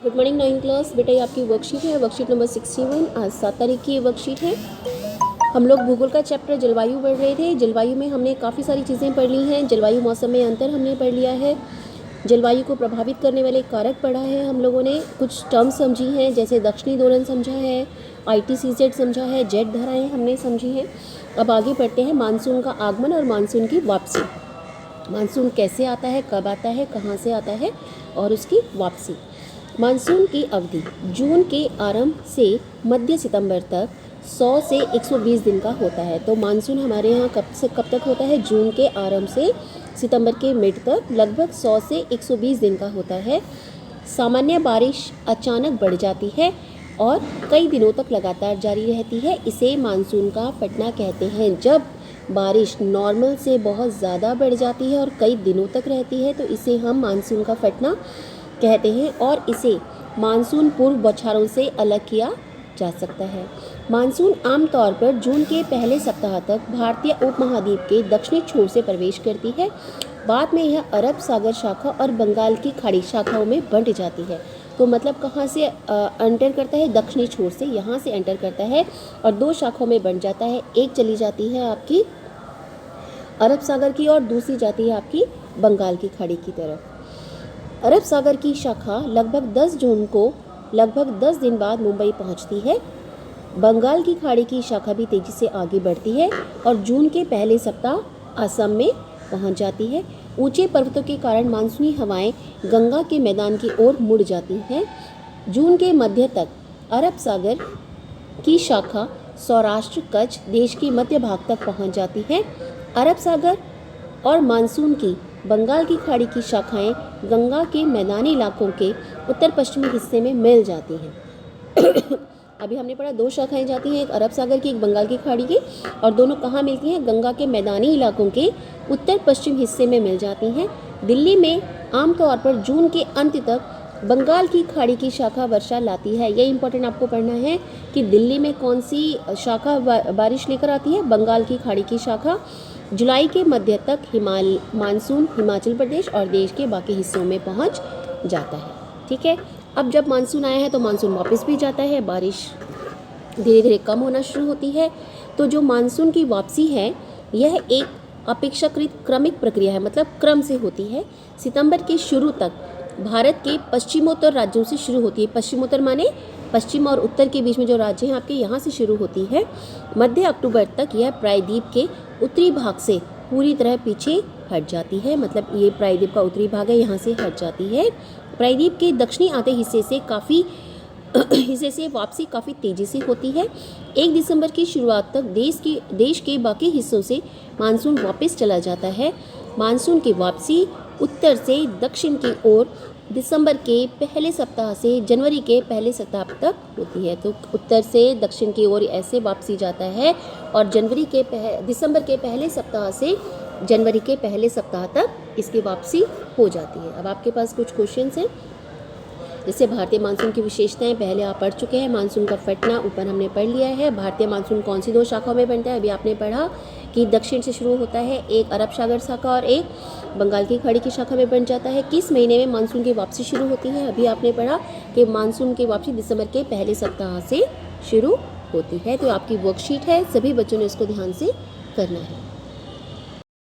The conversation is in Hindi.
Good morning 9 class. बेटा ये आपकी वर्कशीट है, वर्कशीट नंबर 61। आज 7 तारीख की ये वर्कशीट है। हम लोग भूगोल का चैप्टर जलवायु पढ़ रहे थे। जलवायु में हमने काफ़ी सारी चीज़ें पढ़ ली हैं। जलवायु मौसम में अंतर हमने पढ़ लिया है। जलवायु को प्रभावित करने वाले कारक पढ़ा है हम लोगों ने। कुछ टर्म्स समझी हैं, जैसे दक्षिणी दोलन समझा है, ITCZ समझा है, जेट धाराएँ हमने समझी हैं। अब आगे बढ़ते हैं मानसून का आगमन और मानसून की वापसी। मानसून कैसे आता है, कब आता है, कहाँ से आता है और उसकी वापसी। मानसून की अवधि जून के आरंभ से मध्य सितंबर तक 100 से 120 दिन का होता है। तो मानसून हमारे यहाँ कब से कब तक होता है? जून के आरंभ से सितंबर के मिड तक लगभग 100 से 120 दिन का होता है। सामान्य बारिश अचानक बढ़ जाती है और कई दिनों तक लगातार जारी रहती है। इसे मानसून का फटना कहते हैं। जब बारिश नॉर्मल से बहुत ज़्यादा बढ़ जाती है और कई दिनों तक रहती है तो इसे हम मानसून का फटना कहते हैं और इसे मानसून पूर्व बौछारों से अलग किया जा सकता है। मानसून आमतौर पर जून के पहले सप्ताह तक भारतीय उपमहाद्वीप के दक्षिणी छोर से प्रवेश करती है। बाद में यह अरब सागर शाखा और बंगाल की खाड़ी शाखाओं में बंट जाती है। तो मतलब कहाँ से एंटर करता है? दक्षिणी छोर से, यहाँ से एंटर करता है और दो शाखाओं में बंट जाता है। एक चली जाती है आपकी अरब सागर की और दूसरी जाती है आपकी बंगाल की खाड़ी की तरफ। अरब सागर की शाखा लगभग 10 जून को लगभग 10 दिन बाद मुंबई पहुंचती है। बंगाल की खाड़ी की शाखा भी तेजी से आगे बढ़ती है और जून के पहले सप्ताह असम में पहुंच जाती है। ऊंचे पर्वतों के कारण मानसूनी हवाएं गंगा के मैदान की ओर मुड़ जाती हैं। जून के मध्य तक अरब सागर की शाखा सौराष्ट्र कच्छ देश के मध्य भाग तक पहुंच जाती है। अरब सागर और मानसून की बंगाल की खाड़ी की शाखाएं गंगा के मैदानी इलाकों के उत्तर पश्चिमी हिस्से में मिल जाती हैं। अभी हमने पढ़ा दो शाखाएं जाती हैं, एक अरब सागर की, एक बंगाल की खाड़ी की, और दोनों कहाँ मिलती हैं? गंगा के मैदानी इलाकों के उत्तर पश्चिम हिस्से में मिल जाती हैं। दिल्ली में आमतौर पर जून के अंत तक बंगाल की खाड़ी की शाखा वर्षा लाती है। ये इंपॉर्टेंट आपको पढ़ना है कि दिल्ली में कौन सी शाखा बारिश लेकर आती है? बंगाल की खाड़ी की शाखा। जुलाई के मध्य तक मानसून हिमाचल प्रदेश और देश के बाकी हिस्सों में पहुंच जाता है। ठीक है, अब जब मानसून आया है तो मानसून वापस भी जाता है, बारिश धीरे धीरे कम होना शुरू होती है। तो जो मानसून की वापसी है यह एक अपेक्षाकृत क्रमिक प्रक्रिया है, मतलब क्रम से होती है। सितंबर के शुरू तक भारत के पश्चिमोत्तर राज्यों से शुरू होती है। पश्चिमोत्तर माने पश्चिम और उत्तर के बीच में जो राज्य हैं आपके, यहाँ से शुरू होती है। मध्य अक्टूबर तक यह प्रायद्वीप के उत्तरी भाग से पूरी तरह पीछे हट जाती है। मतलब ये प्रायद्वीप का उत्तरी भाग है, यहाँ से हट जाती है। प्रायद्वीप के दक्षिणी आधे हिस्से से वापसी काफ़ी तेज़ी से होती है। 1 दिसंबर की शुरुआत तक देश के बाकी हिस्सों से मानसून वापस चला जाता है। मानसून की वापसी उत्तर से दक्षिण की ओर दिसंबर के पहले सप्ताह से जनवरी के पहले सप्ताह तक होती है। तो उत्तर से दक्षिण की ओर ऐसे वापसी जाता है और दिसंबर के पहले सप्ताह से जनवरी के पहले सप्ताह तक इसकी वापसी हो जाती है। अब आपके पास कुछ क्वेश्चंस हैं, जैसे भारतीय मानसून की विशेषताएं पहले आप पढ़ चुके हैं। मानसून का फटना ऊपर हमने पढ़ लिया है। भारतीय मानसून कौन सी दो शाखाओं में बनता है? अभी आपने पढ़ा कि दक्षिण से शुरू होता है, एक अरब सागर शाखा और एक बंगाल की खाड़ी की शाखा में बन जाता है। किस महीने में मानसून की वापसी शुरू होती है? अभी आपने पढ़ा कि मानसून की वापसी दिसंबर के पहले सप्ताह से शुरू होती है। तो आपकी वर्कशीट है, सभी बच्चों ने इसको ध्यान से करना है।